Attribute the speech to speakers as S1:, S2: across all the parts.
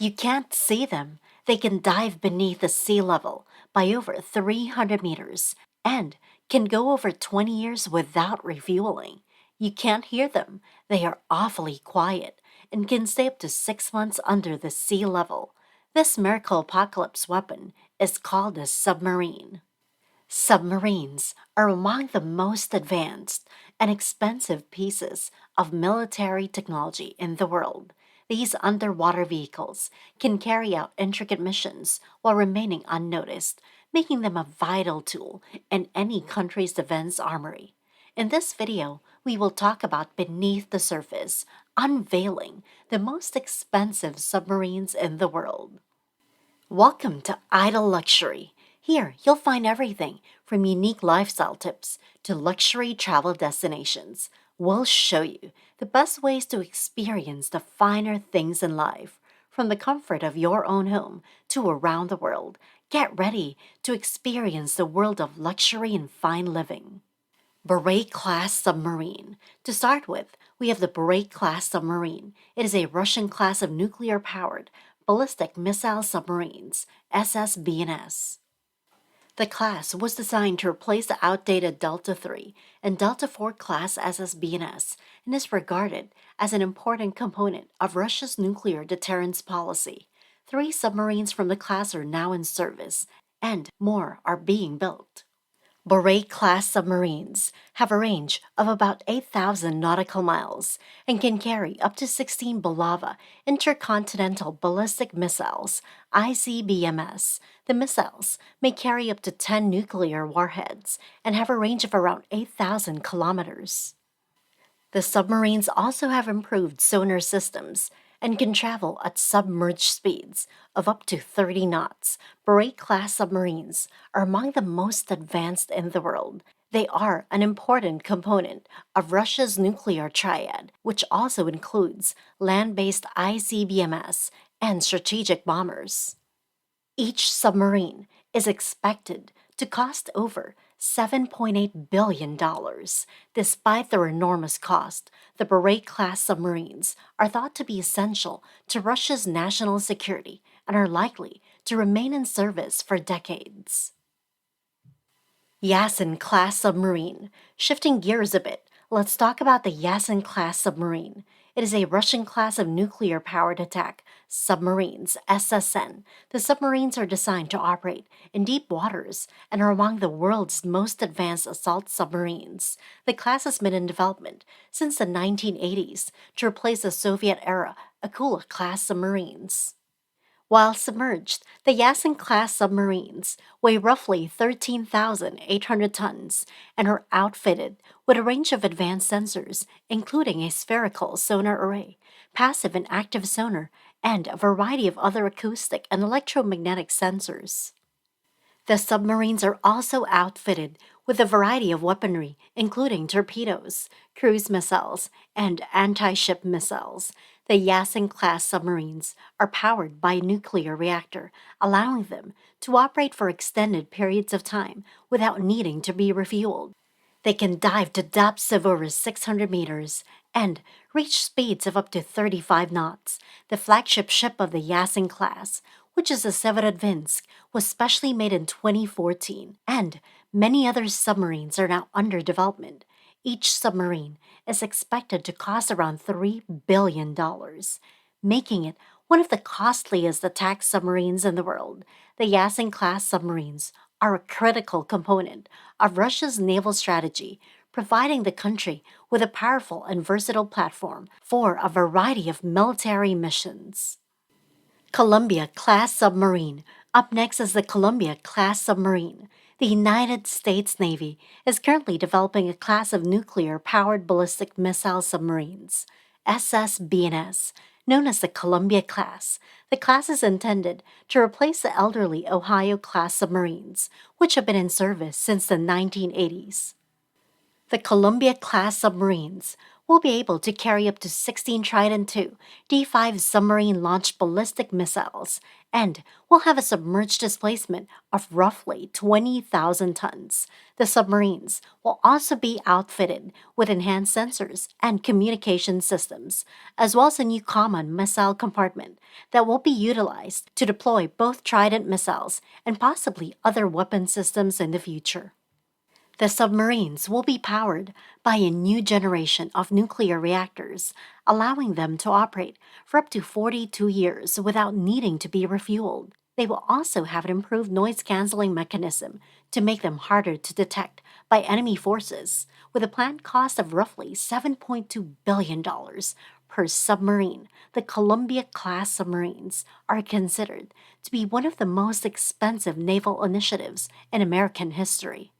S1: You can't see them. They can dive beneath the sea level by over 300 meters and can go over 20 years without refueling. You can't hear them. They are awfully quiet and can stay up to 6 months under the sea level. This miracle apocalypse weapon is called a submarine. Submarines are among the most advanced and expensive pieces of military technology in the world. These underwater vehicles can carry out intricate missions while remaining unnoticed, making them a vital tool in any country's defense armory. In this video, we will talk about beneath the surface, unveiling the most expensive submarines in the world. Welcome to Idle Luxury. Here, you'll find everything from unique lifestyle tips to luxury travel destinations. We'll show you the best ways to experience the finer things in life, from the comfort of your own home to around the world. Get ready to experience the world of luxury and fine living. Barracuda'Class submarine. To start with, we have the Barracuda'Class submarine. It is a Russian class of nuclear-powered ballistic missile submarines, SSBNS. The class was designed to replace the outdated Delta III and Delta IV class SSBNS and is regarded as an important component of Russia's nuclear deterrence policy. 3 submarines from the class are now in service, and more are being built. Barracuda'Class submarines have a range of about 8,000 nautical miles and can carry up to 16 Bulava intercontinental ballistic missiles, ICBMs. The missiles may carry up to 10 nuclear warheads and have a range of around 8,000 kilometers. The submarines also have improved sonar systems and can travel at submerged speeds of up to 30 knots. Barracuda'Class submarines are among the most advanced in the world. They are an important component of Russia's nuclear triad, which also includes land-based ICBMs and strategic bombers. Each submarine is expected to cost over $7.8 billion. Despite their enormous cost, the Barracuda'Class submarines are thought to be essential to Russia's national security and are likely to remain in service for decades. Yasin-class submarine. Shifting gears a bit, let's talk about the Yasin-class submarine. It is a Russian class of nuclear-powered attack submarines, SSN. The submarines are designed to operate in deep waters and are among the world's most advanced assault submarines. The class has been in development since the 1980s to replace the Soviet-era Akula-class submarines. While submerged, the Yasin-class submarines weigh roughly 13,800 tons and are outfitted with a range of advanced sensors, including a spherical sonar array, passive and active sonar, and a variety of other acoustic and electromagnetic sensors. The submarines are also outfitted with a variety of weaponry, including torpedoes, cruise missiles, and anti-ship missiles. The Yasin-class submarines are powered by a nuclear reactor, allowing them to operate for extended periods of time without needing to be refueled. They can dive to depths of over 600 meters and reach speeds of up to 35 knots. The flagship ship of the Yasin class, which is the Severodvinsk, was specially made in 2014, and many other submarines are now under development. Each submarine is expected to cost around $3 billion, making it one of the costliest attack submarines in the world. The Yasin-class submarines are a critical component of Russia's naval strategy, providing the country with a powerful and versatile platform for a variety of military missions. Columbia-class submarine. Up next is the Columbia-class submarine. The United States Navy is currently developing a class of nuclear-powered ballistic missile submarines, SSBNS, known as the Columbia-class. The class is intended to replace the elderly Ohio-class submarines, which have been in service since the 1980s. The Columbia-class submarines will be able to carry up to 16 Trident II D5 submarine-launched ballistic missiles and will have a submerged displacement of roughly 20,000 tons. The submarines will also be outfitted with enhanced sensors and communication systems, as well as a new common missile compartment that will be utilized to deploy both Trident missiles and possibly other weapon systems in the future. The submarines will be powered by a new generation of nuclear reactors, allowing them to operate for up to 42 years without needing to be refueled. They will also have an improved noise canceling mechanism to make them harder to detect by enemy forces, with a planned cost of roughly $7.2 billion per submarine. The Columbia-class submarines are considered to be one of the most expensive naval initiatives in American history.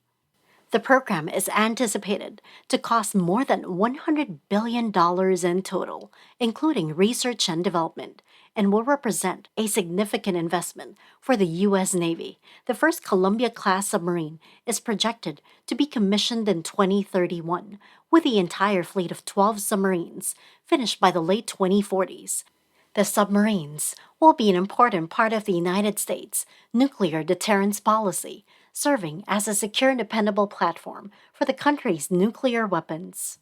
S1: The program is anticipated to cost more than $100 billion in total, including research and development, and will represent a significant investment for the U.S. Navy. The first Columbia-class submarine is projected to be commissioned in 2031, with the entire fleet of 12 submarines finished by the late 2040s. The submarines will be an important part of the United States' nuclear deterrence policy, serving as a secure and dependable platform for the country's nuclear weapons.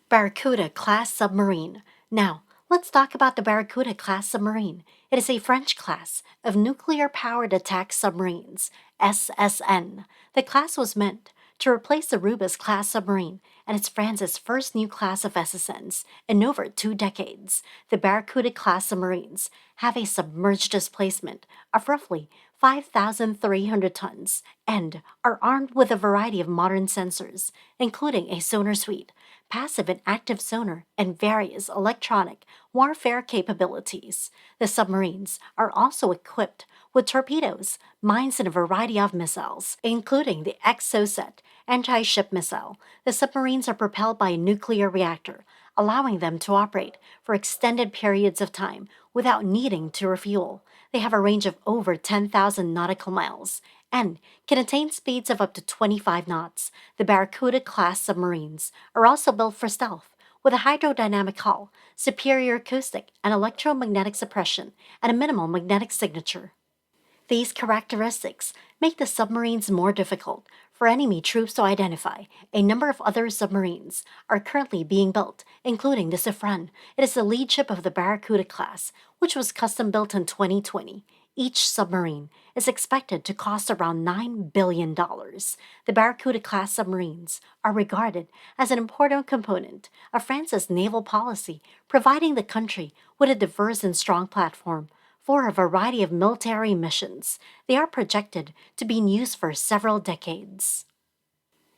S1: Barracuda-class submarine. Now, let's talk about the Barracuda-class submarine. It is a French class of nuclear-powered attack submarines, SSN. The class was meant to replace the Rubis-class submarine, and it's France's first new class of SSNs in over 2 decades. The Barracuda-class submarines have a submerged displacement of roughly 5,300 tons and are armed with a variety of modern sensors, including a sonar suite, passive and active sonar, and various electronic warfare capabilities. The submarines are also equipped with torpedoes, mines, and a variety of missiles, including the Exocet anti-ship missile. The submarines are propelled by a nuclear reactor, allowing them to operate for extended periods of time without needing to refuel. They have a range of over 10,000 nautical miles and can attain speeds of up to 25 knots. The Barracuda-class submarines are also built for stealth, with a hydrodynamic hull, superior acoustic and electromagnetic suppression, and a minimal magnetic signature. These characteristics make the submarines more difficult for enemy troops to identify. A number of other submarines are currently being built, including the Submarine. It is the lead ship of the Barracuda class, which was custom built in 2020. Each submarine is expected to cost around $9 billion. The Barracuda-class submarines are regarded as an important component of France's naval policy, providing the country with a diverse and strong platform for a variety of military missions. They are projected to be in use for several decades.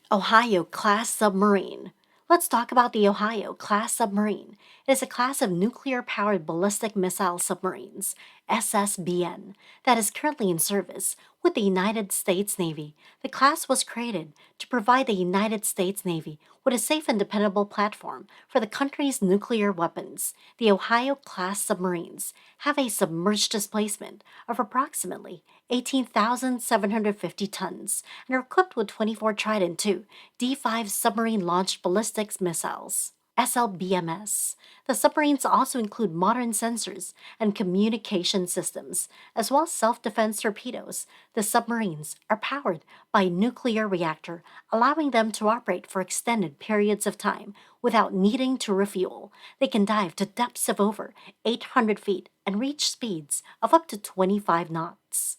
S1: Ohio-class submarine. Let's talk about the Ohio-class submarine. It is a class of nuclear-powered ballistic missile submarines, SSBN, that is currently in service with the United States Navy. The class was created to provide the United States Navy with a safe and dependable platform for the country's nuclear weapons. The Ohio-class submarines have a submerged displacement of approximately 18,750 tons and are equipped with 24 Trident II D5 submarine-launched ballistic missiles, SLBMS. The submarines also include modern sensors and communication systems, as well as self-defense torpedoes. The submarines are powered by a nuclear reactor, allowing them to operate for extended periods of time without needing to refuel. They can dive to depths of over 800 feet and reach speeds of up to 25 knots.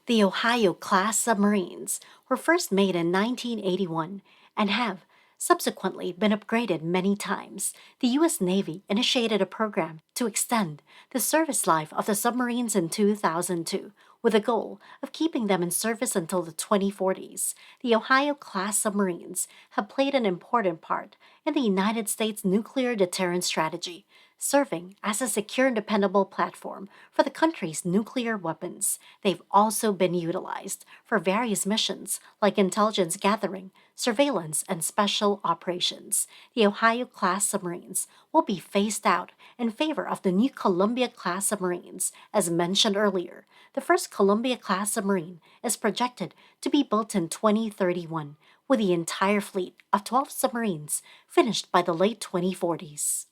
S1: The Ohio-class submarines were first made in 1981 and have subsequently been upgraded many times. The U.S. Navy initiated a program to extend the service life of the submarines in 2002, with a goal of keeping them in service until the 2040s. The Ohio-class submarines have played an important part in the United States nuclear deterrence strategy, serving as a secure and dependable platform for the country's nuclear weapons. They've also been utilized for various missions like intelligence gathering, surveillance, and special operations. The Ohio-class submarines will be phased out in favor of the new Columbia-class submarines, as mentioned earlier. The first Columbia-class submarine is projected to be built in 2031, with the entire fleet of 12 submarines finished by the late 2040s.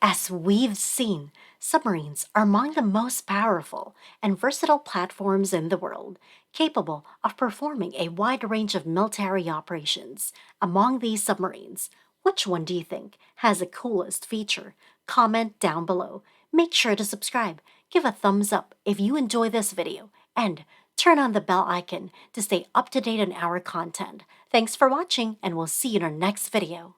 S1: As we've seen, submarines are among the most powerful and versatile platforms in the world, capable of performing a wide range of military operations. Among these submarines, which one do you think has the coolest feature? Comment down below. Make sure to subscribe, give a thumbs up if you enjoy this video, and turn on the bell icon to stay up to date on our content. Thanks for watching, and we'll see you in our next video.